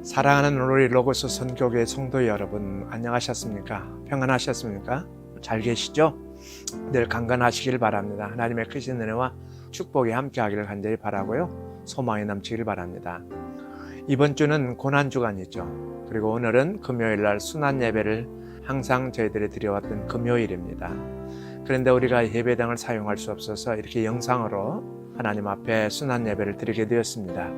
사랑하는 우리 로고스 선교회 성도 여러분, 안녕하셨습니까? 평안하셨습니까? 잘 계시죠? 늘 강건하시길 바랍니다. 하나님의 크신 은혜와 축복이 함께하기를 간절히 바라고요, 소망이 넘치길 바랍니다. 이번 주는 고난주간이죠. 그리고 오늘은 금요일날 순환 예배를 항상 저희들이 드려왔던 금요일입니다. 그런데 우리가 예배당을 사용할 수 없어서 이렇게 영상으로 하나님 앞에 순환 예배를 드리게 되었습니다.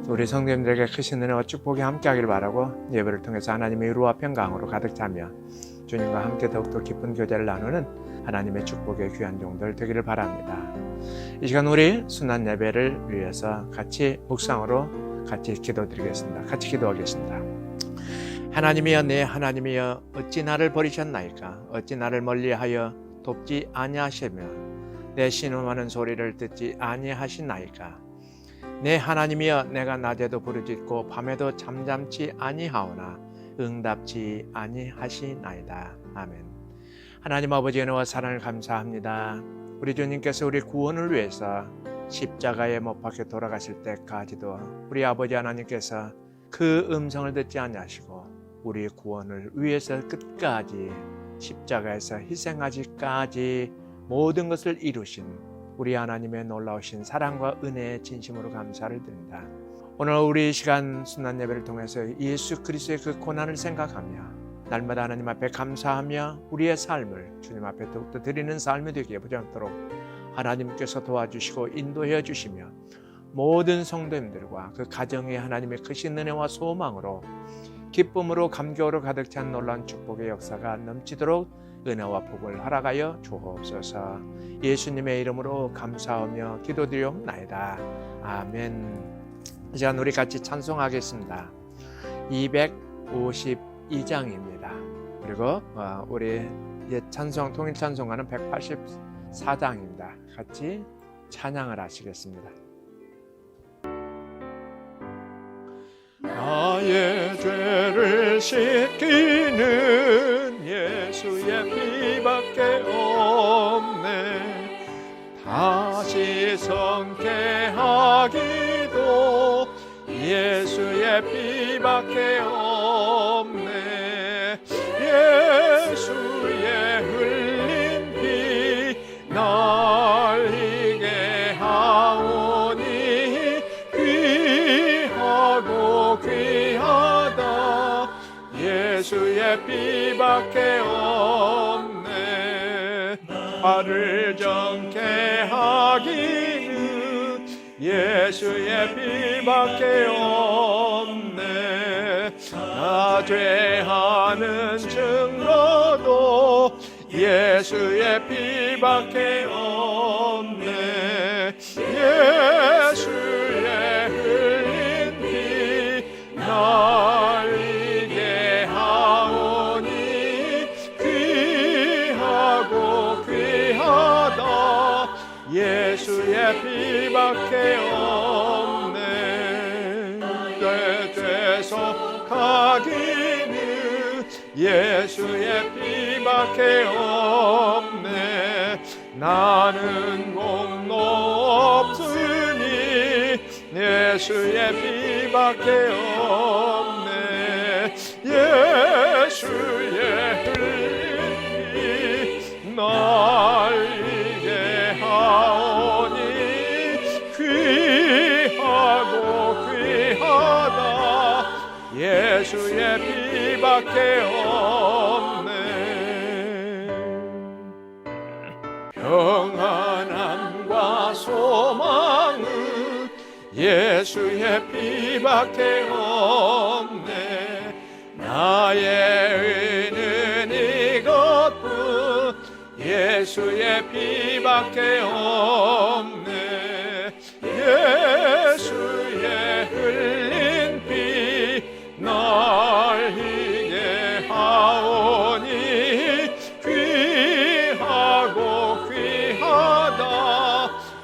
우리 성도님들에게 크신 은혜와 축복이 함께하길 바라고, 예배를 통해서 하나님의 위로와 평강으로 가득 차며 주님과 함께 더욱더 깊은 교제를 나누는 하나님의 축복의 귀한 종들 되기를 바랍니다. 이 시간 우리 순환 예배를 위해서 같이 묵상으로 같이 기도드리겠습니다. 같이 기도하겠습니다. 하나님이여, 내 하나님이여, 어찌 나를 버리셨나이까? 어찌 나를 멀리하여 돕지 아니하시며 내 신음하는 소리를 듣지 아니하시나이까? 내 하나님이여, 내가 낮에도 부르짖고 밤에도 잠잠치 아니하오나 응답지 아니하시나이다. 아멘. 하나님 아버지의 은혜와 사랑을 감사합니다. 우리 주님께서 우리 구원을 위해서 십자가에 못 박혀 돌아가실 때까지도 우리 아버지 하나님께서 그 음성을 듣지 아니하시고 우리 구원을 위해서 끝까지 십자가에서 희생하기까지 모든 것을 이루신 우리 하나님의 놀라우신 사랑과 은혜에 진심으로 감사를 드립니다. 오늘 우리 시간 순환 예배를 통해서 예수 그리스도의 그 고난을 생각하며 날마다 하나님 앞에 감사하며 우리의 삶을 주님 앞에 더욱더 드리는 삶이 되기에 부족토록 하나님께서 도와주시고 인도해 주시며 모든 성도님들과 그 가정에 하나님의 크신 은혜와 소망으로 기쁨으로 감격으로 가득 찬 놀라운 축복의 역사가 넘치도록 은혜와 복을 허락하여 주옵소서. 예수님의 이름으로 감사하며 기도드리옵나이다. 아멘. 이 시간 우리 같이 찬송하겠습니다. 252장입니다. 그리고 우리 찬송 통일 찬송가는 184장입니다. 같이 찬양을 하시겠습니다. 나의 죄를 씻기는 예수의 피밖에 없네. 다시 성케하기도 예수의 피밖에 없네. 예수의 흘린 피 날 이게 하오니 귀하고 귀하다. 예수의 피밖에 없네. 나를 정케 하기는 예수의 피밖에 없네. 나 죄하는 증거도 예수의 피밖에 없네. 예수의 흘린 피 날 이게 하오니 귀하고 귀하다. 예수의 피밖에 없네. 되속하기는 예수의 피밖에 없네. 나는 공로 없으니 예수의 피밖에 없네. 예수의 흘린 피 날 이게 하오니 귀하고 귀하다. 예수의 피밖에 없네. 평안함과 소망은 예수의 피밖에 없네. 나의 의는 이것뿐 예수의 피밖에 없네. 예수의 흘린 피 날 이게 하오니 귀하고 귀하다.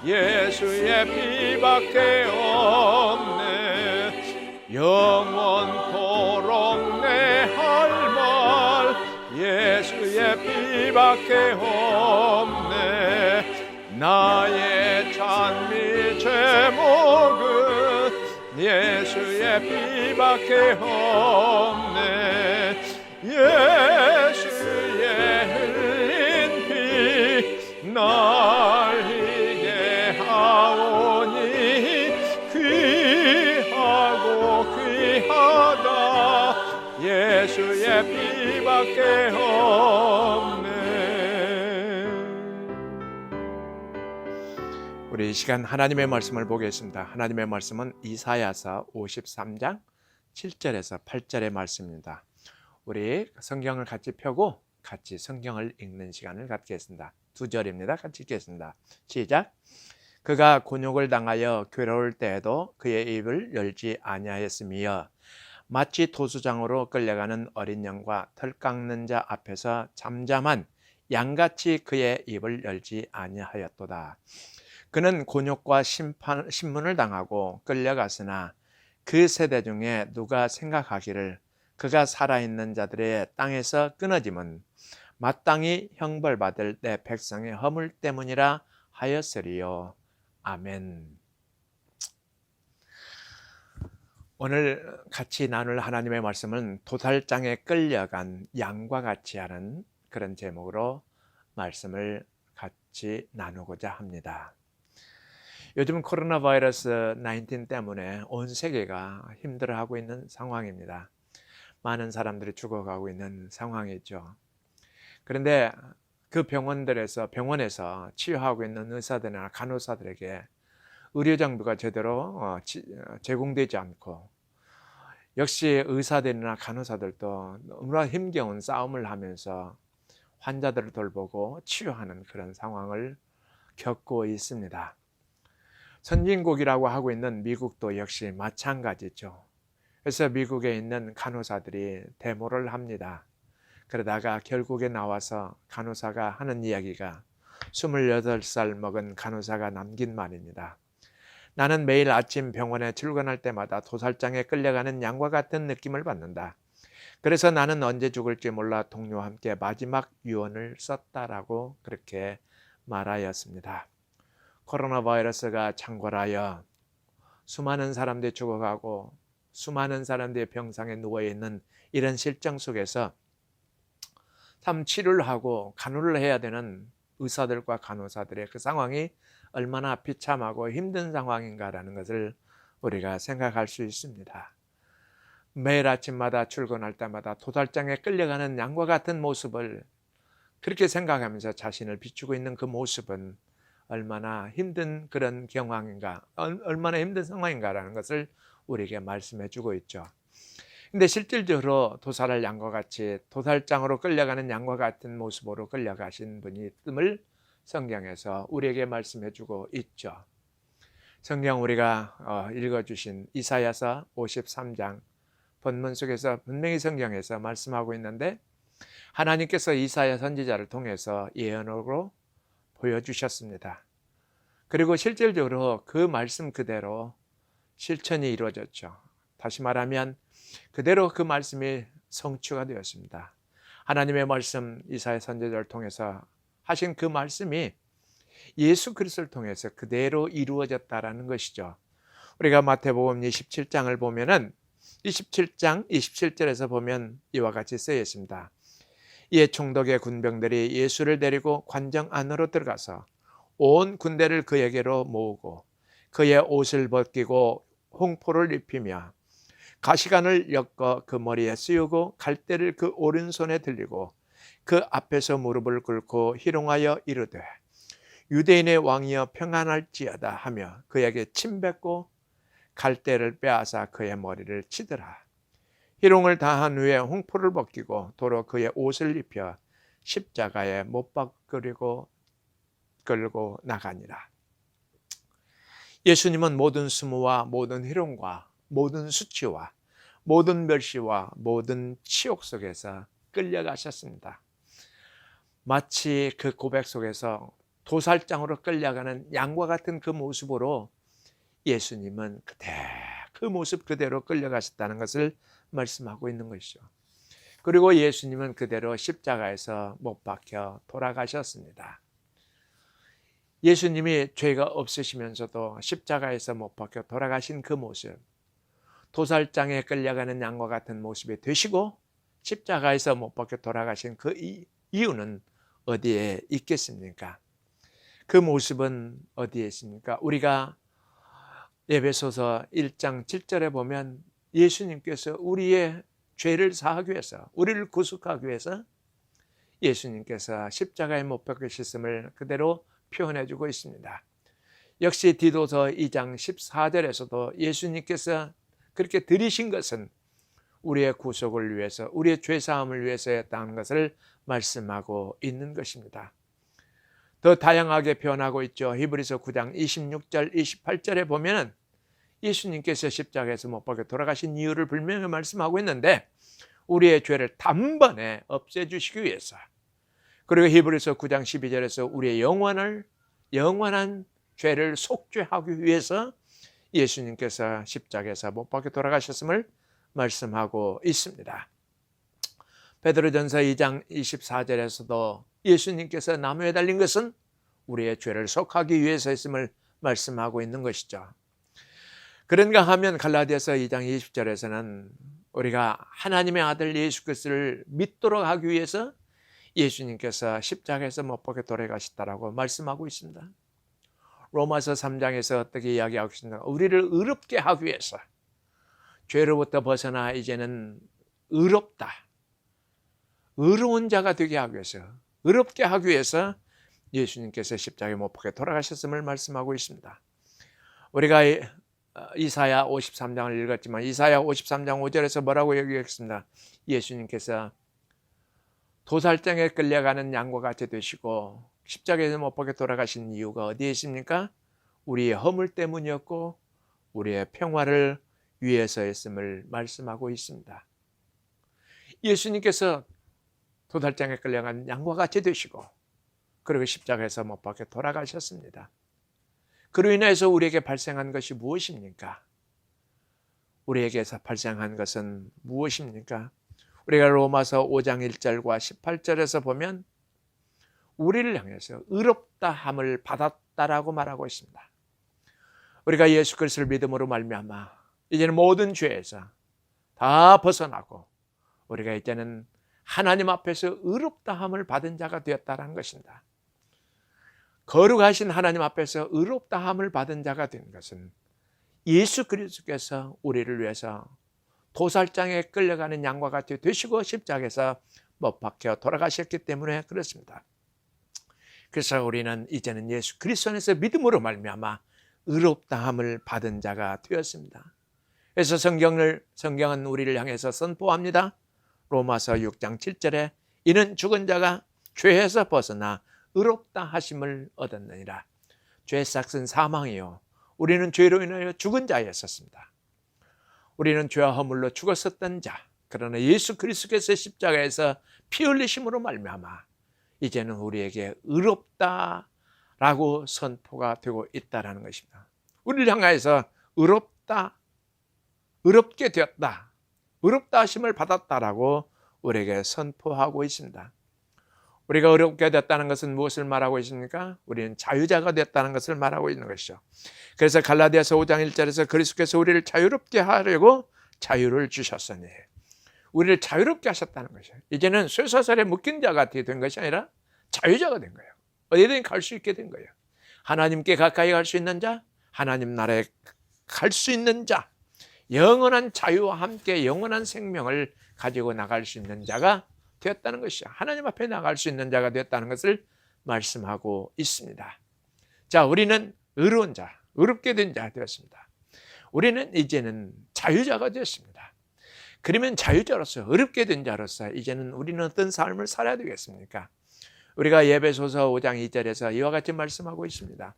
예수의 피밖에 없네. 영원토록 내 할 말 예수의 피밖에 없네. 나의 찬미 제목은 예수의 피밖에 없네. 예수의 흘린 피 날 이게 하오니 귀하고 귀하다. 예수의 피밖에 없네. 우리 이 시간 하나님의 말씀을 보겠습니다. 하나님의 말씀은 이사야서 53장 7절에서 8절의 말씀입니다. 우리 성경을 같이 펴고 같이 성경을 읽는 시간을 갖겠습니다. 2절입니다. 같이 읽겠습니다. 시작. 그가 곤욕을 당하여 괴로울 때에도 그의 입을 열지 아니하였으며 마치 도수장으로 끌려가는 어린 양과 털 깎는 자 앞에서 잠잠한 양같이 그의 입을 열지 아니하였도다. 그는 곤욕과 신문을 당하고 끌려갔으나 그 세대 중에 누가 생각하기를 그가 살아있는 자들의 땅에서 끊어짐은 마땅히 형벌받을 내 백성의 허물 때문이라 하였으리요. 아멘. 오늘 같이 나눌 하나님의 말씀은 도살장에 끌려간 양과 같이 하는 그런 제목으로 말씀을 같이 나누고자 합니다. 요즘 코로나 바이러스 19 때문에 온 세계가 힘들어하고 있는 상황입니다. 많은 사람들이 죽어가고 있는 상황이죠. 그런데 그 병원에서 치료하고 있는 의사들이나 간호사들에게 의료 장비가 제대로 제공되지 않고, 역시 의사들이나 간호사들도 너무나 힘겨운 싸움을 하면서 환자들을 돌보고 치유하는 그런 상황을 겪고 있습니다. 선진국이라고 하고 있는 미국도 역시 마찬가지죠. 그래서 미국에 있는 간호사들이 데모를 합니다. 그러다가 결국에 나와서 간호사가 하는 이야기가 28살 먹은 간호사가 남긴 말입니다. 나는 매일 아침 병원에 출근할 때마다 도살장에 끌려가는 양과 같은 느낌을 받는다. 그래서 나는 언제 죽을지 몰라 동료와 함께 마지막 유언을 썼다라고 그렇게 말하였습니다. 코로나 바이러스가 창궐하여 수많은 사람들이 죽어가고 수많은 사람들이 병상에 누워있는 이런 실정 속에서 참 치료를 하고 간호를 해야 되는 의사들과 간호사들의 그 상황이 얼마나 비참하고 힘든 상황인가라는 것을 우리가 생각할 수 있습니다. 매일 아침마다 출근할 때마다 도살장에 끌려가는 양과 같은 모습을 그렇게 생각하면서 자신을 비추고 있는 그 모습은 얼마나 힘든 그런 경황인가, 얼마나 힘든 상황인가라는 것을 우리에게 말씀해 주고 있죠. 근데 실질적으로 도살할 양과 같이 도살장으로 끌려가는 양과 같은 모습으로 끌려가신 분이 있음을 성경에서 우리에게 말씀해 주고 있죠. 성경 우리가 읽어주신 이사야서 53장 본문 속에서 분명히 성경에서 말씀하고 있는데, 하나님께서 이사야 선지자를 통해서 예언으로 보여주셨습니다. 그리고 실질적으로 그 말씀 그대로 실천이 이루어졌죠. 다시 말하면 그대로 그 말씀이 성취가 되었습니다. 하나님의 말씀 이사야 선지자를 통해서 하신 그 말씀이 예수 그리스도를 통해서 그대로 이루어졌다라는 것이죠. 우리가 마태복음 27장을 보면은 27장 27절에서 보면 이와 같이 쓰여 있습니다. 이에 총독의 군병들이 예수를 데리고 관정 안으로 들어가서 온 군대를 그에게로 모으고 그의 옷을 벗기고 홍포를 입히며 가시관을 엮어 그 머리에 씌우고 갈대를 그 오른손에 들리고 그 앞에서 무릎을 꿇고 희롱하여 이르되 유대인의 왕이여 평안할지어다 하며 그에게 침뱉고 갈대를 빼앗아 그의 머리를 치더라. 희롱을 다한 후에 홍포를 벗기고 도로 그의 옷을 입혀 십자가에 못 박으리고 끌고 나가니라. 예수님은 모든 수모와 모든 희롱과 모든 수치와 모든 멸시와 모든 치욕 속에서 끌려가셨습니다. 마치 그 고백 속에서 도살장으로 끌려가는 양과 같은 그 모습으로 예수님은 그 모습 그대로 끌려가셨다는 것을 말씀하고 있는 것이죠. 그리고 예수님은 그대로 십자가에서 못 박혀 돌아가셨습니다. 예수님이 죄가 없으시면서도 십자가에서 못 박혀 돌아가신 그 모습, 도살장에 끌려가는 양과 같은 모습이 되시고 십자가에서 못 박혀 돌아가신 그 이유는 어디에 있겠습니까? 그 모습은 어디에 있습니까? 우리가 에베소서 1장 7절에 보면 예수님께서 우리의 죄를 사하기 위해서, 우리를 구속하기 위해서 예수님께서 십자가에 못 박히셨음을 그대로 표현해주고 있습니다. 역시 디도서 2장 14절에서도 예수님께서 그렇게 들이신 것은 우리의 구속을 위해서, 우리의 죄사함을 위해서였다는 것을 말씀하고 있는 것입니다. 더 다양하게 표현하고 있죠. 히브리서 9장 26절 28절에 보면 예수님께서 십자가에서 못 박혀 돌아가신 이유를 분명히 말씀하고 있는데 우리의 죄를 단번에 없애주시기 위해서, 그리고 히브리서 9장 12절에서 우리의 영원한 죄를 속죄하기 위해서 예수님께서 십자가에서 못 박혀 돌아가셨음을 말씀하고 있습니다. 베드로전서 2장 24절에서도 예수님께서 나무에 달린 것은 우리의 죄를 속하기 위해서였음을 말씀하고 있는 것이죠. 그런가 하면 갈라디아서 2장 20절에서는 우리가 하나님의 아들 예수 그리스도를 믿도록 하기 위해서 예수님께서 십자가에서 못 박혀 돌아가셨다라고 말씀하고 있습니다. 로마서 3장에서 어떻게 이야기하고 있습니까? 우리를 의롭게 하기 위해서, 죄로부터 벗어나 이제는 의로운 자가 되게 하기 위해서, 의롭게 하기 위해서 예수님께서 십자가에 못 박혀 돌아가셨음을 말씀하고 있습니다. 우리가 이사야 53장을 읽었지만 이사야 53장 5절에서 뭐라고 얘기했습니다. 예수님께서 도살장에 끌려가는 양과 같이 되시고 십자가에서 못 박혀 돌아가신 이유가 어디에 있습니까? 우리의 허물 때문이었고 우리의 평화를 위해서였음을 말씀하고 있습니다. 예수님께서 도살장에 끌려간 양과 같이 되시고 그리고 십자가에서 못 박혀 돌아가셨습니다. 그로 인해서 우리에게 발생한 것이 무엇입니까? 우리에게서 발생한 것은 무엇입니까? 우리가 로마서 5장 1절과 18절에서 보면 우리를 향해서 의롭다 함을 받았다라고 말하고 있습니다. 우리가 예수 그리스도를 믿음으로 말미암아 이제는 모든 죄에서 다 벗어나고 우리가 이제는 하나님 앞에서 의롭다 함을 받은 자가 되었다는 것입니다. 거룩하신 하나님 앞에서 의롭다 함을 받은 자가 된 것은 예수 그리스도께서 우리를 위해서 도살장에 끌려가는 양과 같이 되시고 십자가에서 못 박혀 돌아가셨기 때문에 그렇습니다. 그래서 우리는 이제는 예수 그리스도 안에서 믿음으로 말미암아 의롭다함을 받은 자가 되었습니다. 그래서 성경은 우리를 향해서 선포합니다. 로마서 6장 7절에 이는 죽은 자가 죄에서 벗어나 의롭다 하심을 얻었느니라. 죄의 삭은 사망이요 우리는 죄로 인하여 죽은 자였었습니다. 우리는 죄와 허물로 죽었었던 자, 그러나 예수 그리스도께서 십자가에서 피 흘리심으로 말미암아 이제는 우리에게 의롭다라고 선포가 되고 있다라는 것입니다. 우리를 향하여서 의롭게 되었다, 의롭다 하심을 받았다라고 우리에게 선포하고 있습니다. 우리가 의롭게 됐다는 것은 무엇을 말하고 있습니까? 우리는 자유자가 됐다는 것을 말하고 있는 것이죠. 그래서 갈라디아서 5장 1절에서 그리스도께서 우리를 자유롭게 하려고 자유를 주셨으니 우리를 자유롭게 하셨다는 것이죠. 이제는 쇠사슬에 묶인 자가 된 것이 아니라 자유자가 된 거예요. 어디든 갈 수 있게 된 거예요. 하나님께 가까이 갈 수 있는 자, 하나님 나라에 갈 수 있는 자, 영원한 자유와 함께 영원한 생명을 가지고 나갈 수 있는 자가 되었다는 것이죠. 하나님 앞에 나갈 수 있는 자가 되었다는 것을 말씀하고 있습니다. 자, 우리는 의로운 자, 의롭게 된 자 되었습니다. 우리는 이제는 자유자가 되었습니다. 그러면 자유자로서, 의롭게 된 자로서 이제는 우리는 어떤 삶을 살아야 되겠습니까? 우리가 에베소서 5장 2절에서 이와 같이 말씀하고 있습니다.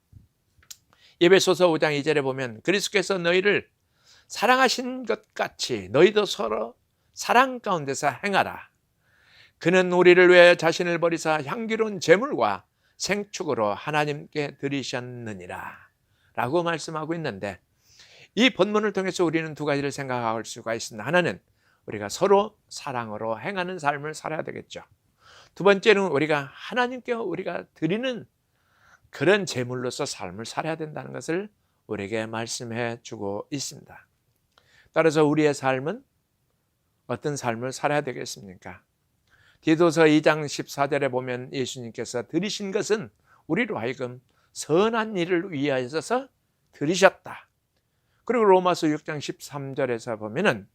에베소서 5장 2절에 보면 그리스도께서 너희를 사랑하신 것 같이 너희도 서로 사랑 가운데서 행하라. 그는 우리를 위해 자신을 버리사 향기로운 제물과 생축으로 하나님께 드리셨느니라 라고 말씀하고 있는데, 이 본문을 통해서 우리는 두 가지를 생각할 수가 있습니다. 하나는 우리가 서로 사랑으로 행하는 삶을 살아야 되겠죠. 두 번째는 우리가 하나님께 우리가 드리는 그런 제물로서 삶을 살아야 된다는 것을 우리에게 말씀해 주고 있습니다. 따라서 우리의 삶은 어떤 삶을 살아야 되겠습니까? 디도서 2장 14절에 보면 예수님께서 드리신 것은 우리로 하여금 선한 일을 위하여서 드리셨다. 그리고 로마서 6장 13절에서 보면은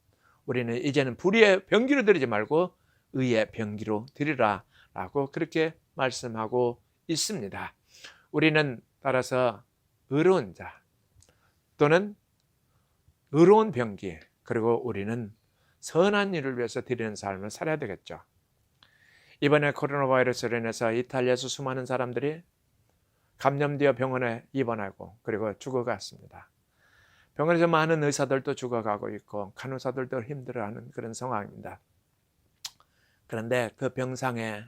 우리는 이제는 불의의 병기로 드리지 말고 의의 병기로 드리라 라고 그렇게 말씀하고 있습니다. 우리는 따라서 의로운 자 또는 의로운 병기, 그리고 우리는 선한 일을 위해서 드리는 삶을 살아야 되겠죠. 이번에 코로나 바이러스로 인해서 이탈리아에서 수많은 사람들이 감염되어 병원에 입원하고 그리고 죽어갔습니다. 병원에서 많은 의사들도 죽어가고 있고 간호사들도 힘들어하는 그런 상황입니다. 그런데 그 병상에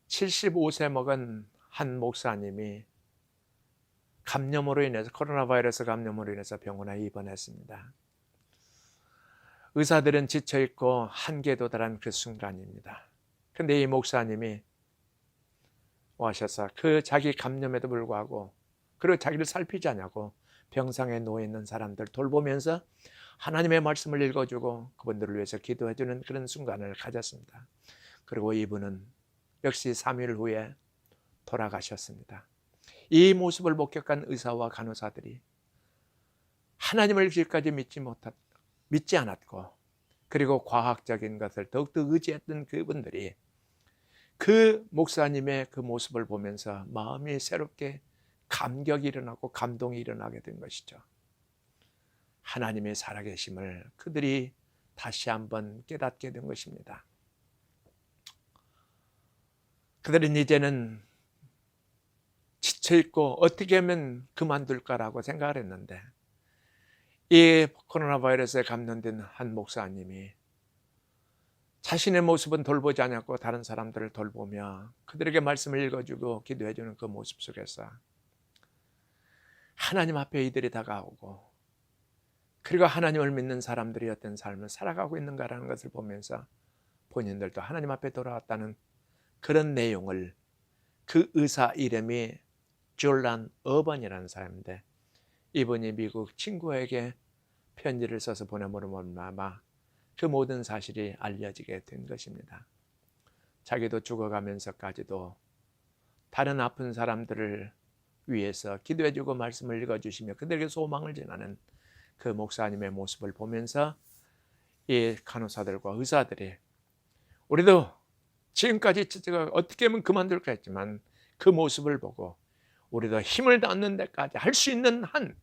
75세 먹은 한 목사님이 감염으로 인해서 코로나 바이러스 감염으로 인해서 병원에 입원했습니다. 의사들은 지쳐있고 한계에 도달한 그 순간입니다. 그런데 이 목사님이 오셔서 그 자기 감염에도 불구하고 그리고 자기를 살피지 않냐고 병상에 누워있는 사람들 돌보면서 하나님의 말씀을 읽어주고 그분들을 위해서 기도해주는 그런 순간을 가졌습니다. 그리고 이분은 역시 3일 후에 돌아가셨습니다. 이 모습을 목격한 의사와 간호사들이 하나님을 지금까지 믿지 않았고 그리고 과학적인 것을 더욱더 의지했던 그분들이 그 목사님의 그 모습을 보면서 마음이 새롭게 감격이 일어나고 감동이 일어나게 된 것이죠. 하나님의 살아계심을 그들이 다시 한번 깨닫게 된 것입니다. 그들은 이제는 지쳐있고 어떻게 하면 그만둘까라고 생각을 했는데 이 코로나 바이러스에 감염된 한 목사님이 자신의 모습은 돌보지 않았고 다른 사람들을 돌보며 그들에게 말씀을 읽어주고 기도해주는 그 모습 속에서 하나님 앞에 이들이 다가오고 그리고 하나님을 믿는 사람들이 어떤 삶을 살아가고 있는가라는 것을 보면서 본인들도 하나님 앞에 돌아왔다는 그런 내용을 그 의사 이름이 졸란 어번이라는 사람인데 이분이 미국 친구에게 편지를 써서 보내므로 말미암아 그 모든 사실이 알려지게 된 것입니다. 자기도 죽어가면서까지도 다른 아픈 사람들을 위해서 기도해주고 말씀을 읽어주시며 그들에게 소망을 전하는 그 목사님의 모습을 보면서 이 간호사들과 의사들이 우리도 지금까지 어떻게 하면 그만둘까 했지만 그 모습을 보고 우리도 힘을 닿는 데까지 할 수 있는 한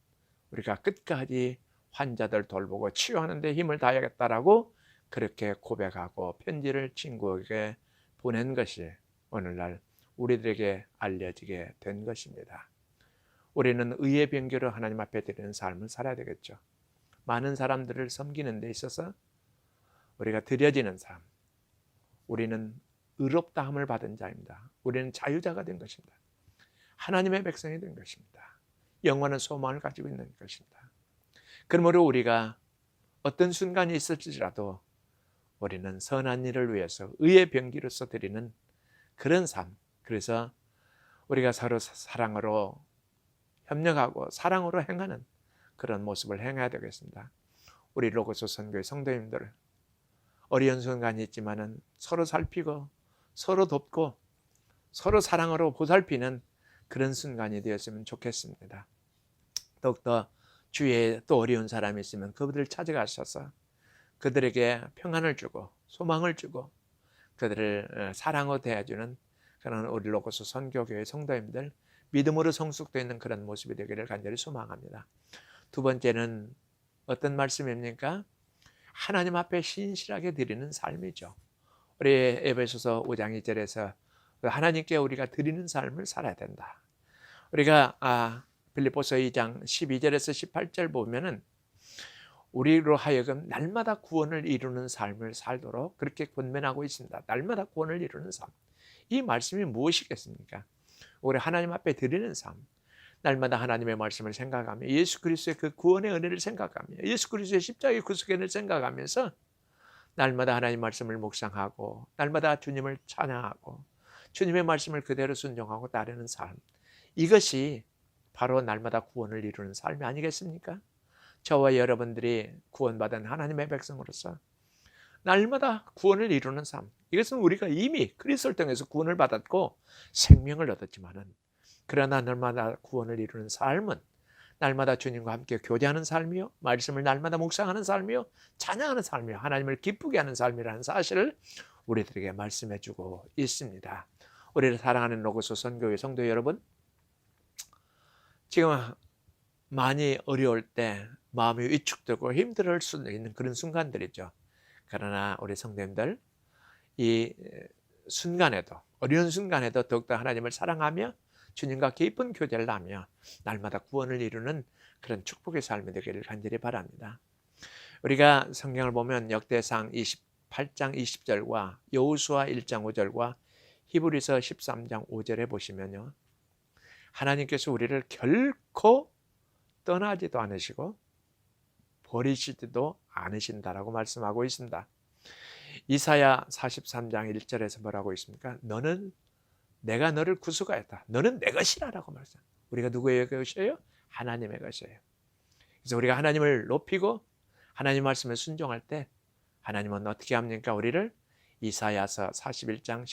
우리가 끝까지 환자들 돌보고 치유하는 데 힘을 다하겠다라고 그렇게 고백하고 편지를 친구에게 보낸 것이 오늘날 우리들에게 알려지게 된 것입니다. 우리는 의의 병기로 하나님 앞에 드리는 삶을 살아야 되겠죠. 많은 사람들을 섬기는 데 있어서 우리가 드려지는 삶, 우리는 의롭다함을 받은 자입니다. 우리는 자유자가 된 것입니다. 하나님의 백성이 된 것입니다. 영원한 소망을 가지고 있는 것입니다. 그러므로 우리가 어떤 순간이 있을지라도 우리는 선한 일을 위해서 의의 병기로서 드리는 그런 삶, 그래서 우리가 서로 사랑으로 협력하고 사랑으로 행하는 그런 모습을 행해야 되겠습니다. 우리 로고스 선교의 성도님들 어려운 순간이 있지만은 서로 살피고 서로 돕고 서로 사랑으로 보살피는 그런 순간이 되었으면 좋겠습니다. 더욱더 주위에 또 어려운 사람이 있으면 그들을 찾아가셔서 그들에게 평안을 주고 소망을 주고 그들을 사랑으로 대해주는 그런 우리 로고스 선교교회 성도님들 믿음으로 성숙되어 있는 그런 모습이 되기를 간절히 소망합니다. 두 번째는 어떤 말씀입니까? 하나님 앞에 신실하게 드리는 삶이죠. 우리 에베소서 5장 2절에서 하나님께 우리가 드리는 삶을 살아야 된다. 우리가 빌립보서 2장 12절에서 18절 보면은 우리로 하여금 날마다 구원을 이루는 삶을 살도록 그렇게 권면하고 있습니다. 날마다 구원을 이루는 삶. 이 말씀이 무엇이겠습니까? 우리 하나님 앞에 드리는 삶. 날마다 하나님의 말씀을 생각하며 예수 그리스도의 그 구원의 은혜를 생각하며 예수 그리스도의 십자가의 구속연을 생각하면서 날마다 하나님 말씀을 묵상하고 날마다 주님을 찬양하고 주님의 말씀을 그대로 순종하고 따르는 삶. 이것이 바로 날마다 구원을 이루는 삶이 아니겠습니까? 저와 여러분들이 구원받은 하나님의 백성으로서 날마다 구원을 이루는 삶, 이것은 우리가 이미 그리스도를 통해서 구원을 받았고 생명을 얻었지만은, 그러나 날마다 구원을 이루는 삶은 날마다 주님과 함께 교제하는 삶이요, 말씀을 날마다 묵상하는 삶이요, 찬양하는 삶이요, 하나님을 기쁘게 하는 삶이라는 사실을 우리들에게 말씀해 주고 있습니다. 우리를 사랑하는 로고스 선교회 성도 여러분, 지금 많이 어려울 때 마음이 위축되고 힘들 수 있는 그런 순간들이죠. 그러나 우리 성도님들, 이 순간에도, 어려운 순간에도 더욱더 하나님을 사랑하며 주님과 깊은 교제를 하며 날마다 구원을 이루는 그런 축복의 삶이 되기를 간절히 바랍니다. 우리가 성경을 보면 역대상 28장 20절과 여호수아 1장 5절과 히브리서 13장 5절에 보시면요, 하나님께서 우리를 결코 떠나지도 않으시고 버리시지도 않으신다라고 말씀하고 있습니다. 이사야 43장 1절에서 뭐라고 있습니까? 너는 내가 너를 구속하였다. 너는 내 것이라라고 말씀합니다. 우리가 누구의 것이에요? 하나님의 것이에요. 그래서 우리가 하나님을 높이고 하나님 말씀에 순종할 때 하나님은 어떻게 합니까? 우리를 이사야서 41장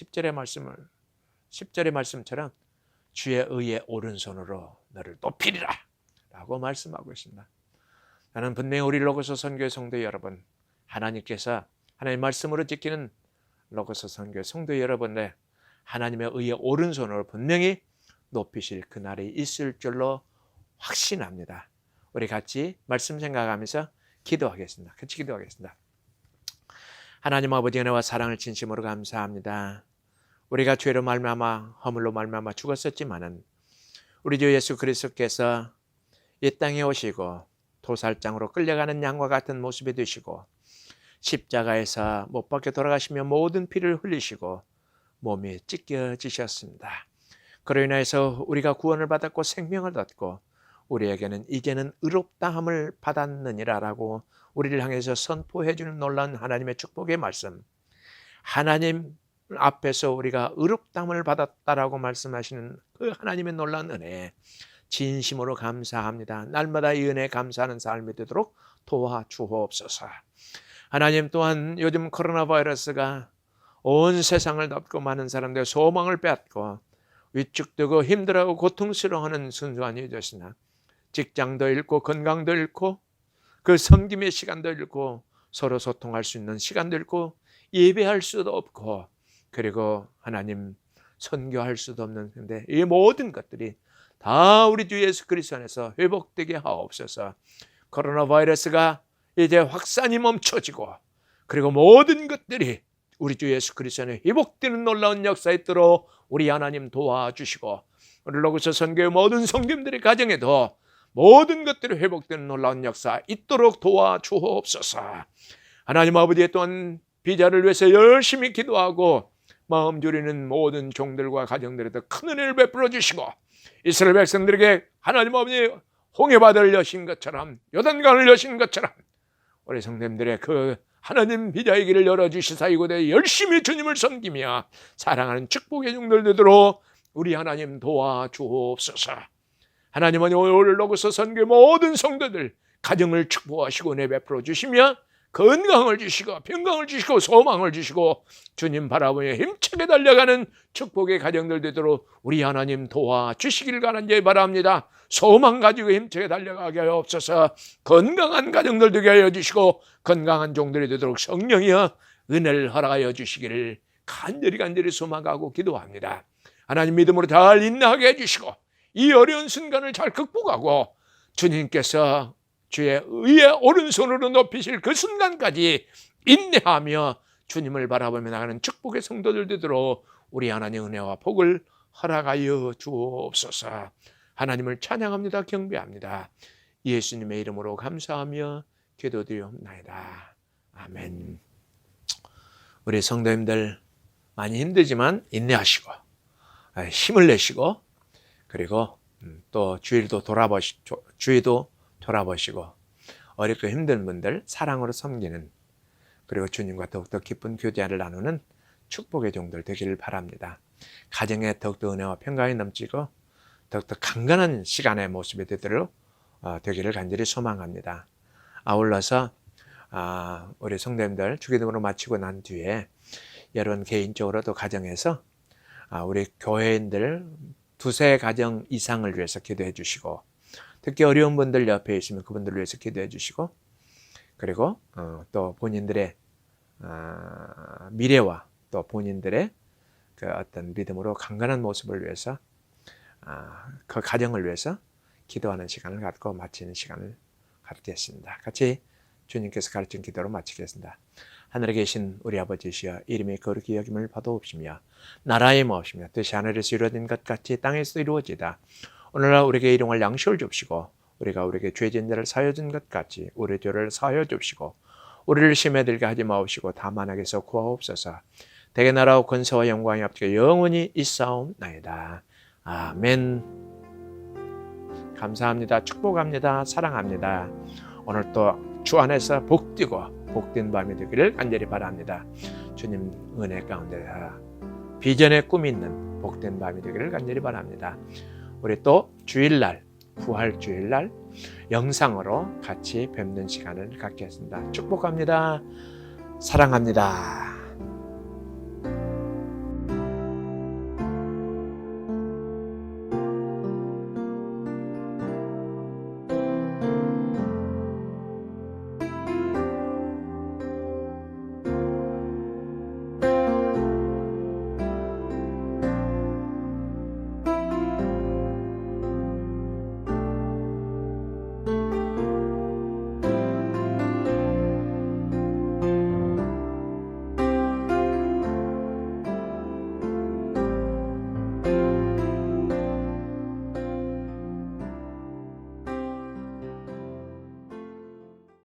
10절의 말씀처럼 주의 의의 오른손으로 너를 높이리라 라고 말씀하고 있습니다. 나는 분명히 우리 로고스 선교회 성도 여러분, 하나님께서 하나님의 말씀으로 지키는 로고스 선교회 성도 여러분의 하나님의 의의 오른손으로 분명히 높이실 그날이 있을 줄로 확신합니다. 우리 같이 말씀 생각하면서 기도하겠습니다. 같이 기도하겠습니다. 하나님 아버지, 은혜와 사랑을 진심으로 감사합니다. 우리가 죄로 말미암아 허물로 말미암아 죽었었지만은 우리 주 예수 그리스도께서 이 땅에 오시고 도살장으로 끌려가는 양과 같은 모습이 되시고 십자가에서 못 박혀 돌아가시며 모든 피를 흘리시고 몸이 찢겨지셨습니다. 그로 인해서 우리가 구원을 받았고 생명을 얻고 우리에게는 이제는 의롭다함을 받았느니라라고 우리를 향해서 선포해 주는 놀라운 하나님의 축복의 말씀, 하나님 앞에서 우리가 의롭다함을 받았다라고 말씀하시는 그 하나님의 놀라운 은혜, 진심으로 감사합니다. 날마다 이 은혜에 감사하는 삶이 되도록 도와주옵소서. 하나님, 또한 요즘 코로나 바이러스가 온 세상을 덮고 많은 사람들의 소망을 빼앗고 위축되고 힘들어하고 고통스러워하는 순간이 되시나, 직장도 잃고 건강도 잃고 그 섬김의 시간도 잃고 서로 소통할 수 있는 시간도 잃고 예배할 수도 없고 그리고 하나님 선교할 수도 없는, 근데 이 모든 것들이 다 우리 주 예수 그리스도 안에서 회복되게 하옵소서. 코로나 바이러스가 이제 확산이 멈춰지고 그리고 모든 것들이 우리 주 예수 그리스도 안에 회복되는 놀라운 역사에 있도록 우리 하나님 도와주시고, 우리 로고스 선교의 모든 성도님들의 가정에도 모든 것들이 회복되는 놀라운 역사 있도록 도와주옵소서. 하나님 아버지, 또한 비자를 위해서 열심히 기도하고 마음 졸이는 모든 종들과 가정들에도 큰 은혜를 베풀어 주시고, 이스라엘 백성들에게 하나님 아버지 홍해바다를 여신 것처럼 요단강을 여신 것처럼 우리 성도님들의 그 하나님 비자의 길을 열어주시사 이곳에 열심히 주님을 섬기며 사랑하는 축복의 종들 되도록 우리 하나님 도와주옵소서. 하나님은 오늘 로고스 선교의 모든 성도들 가정을 축복하시고 은혜 베풀어 주시며 건강을 주시고 평강을 주시고 소망을 주시고 주님 바라보며 힘차게 달려가는 축복의 가정들 되도록 우리 하나님 도와주시기를 간절히 바랍니다. 소망 가지고 힘차게 달려가게 하옵소서. 건강한 가정들 되게 하여 주시고 건강한 종들이 되도록 성령이여 은혜를 허락하여 주시기를 간절히 소망하고 기도합니다. 하나님 믿음으로 잘 인내하게 해주시고 이 어려운 순간을 잘 극복하고 주님께서 주의 의의 오른손으로 높이실 그 순간까지 인내하며 주님을 바라보며 나가는 축복의 성도들 되도록 우리 하나님 은혜와 복을 허락하여 주옵소서. 하나님을 찬양합니다. 경배합니다. 예수님의 이름으로 감사하며 기도드리옵나이다. 아멘. 우리 성도님들 많이 힘들지만 인내하시고 힘을 내시고 그리고 또 주위도 돌아보시고 어렵고 힘든 분들 사랑으로 섬기는, 그리고 주님과 더욱더 깊은 교제를 나누는 축복의 종들 되기를 바랍니다. 가정에 더욱더 은혜와 평강이 넘치고 더욱더 강건한 시간의 모습이 되도록 되기를 간절히 소망합니다. 아울러서 우리 성도님들 주기도문을 마치고 난 뒤에 여러분 개인적으로도 가정에서 우리 교회인들 두세 가정 이상을 위해서 기도해 주시고, 특히 어려운 분들 옆에 있으면 그분들을 위해서 기도해 주시고, 그리고 또 본인들의 미래와 또 본인들의 그 어떤 믿음으로 강건한 모습을 위해서 그 가정을 위해서 기도하는 시간을 갖고 마치는 시간을 갖겠습니다. 같이 주님께서 가르친 기도로 마치겠습니다. 하늘에 계신 우리 아버지시여, 이름이 거룩히 여김을 받아옵시며 나라의 마옵시며 뜻이 하늘에서 이루어진 것 같이 땅에서 이루어지다. 오늘날 우리에게 일용할 양식을 줍시고, 우리가 우리에게 죄진 자를 사하여 준 것 같이 우리 죄를 사하여 줍시고, 우리를 시험에 들게 하지 마옵시고 다만 악에서 구하옵소서. 대개 나라와 권세와 영광이 앞뒤가 영원히 있사옵나이다. 아멘. 감사합니다. 축복합니다. 사랑합니다. 오늘 또 주 안에서 복되고 복된 밤이 되기를 간절히 바랍니다. 주님 은혜 가운데 비전의 꿈이 있는 복된 밤이 되기를 간절히 바랍니다. 우리 또 주일날, 부활 주일날 영상으로 같이 뵙는 시간을 갖겠습니다. 축복합니다. 사랑합니다.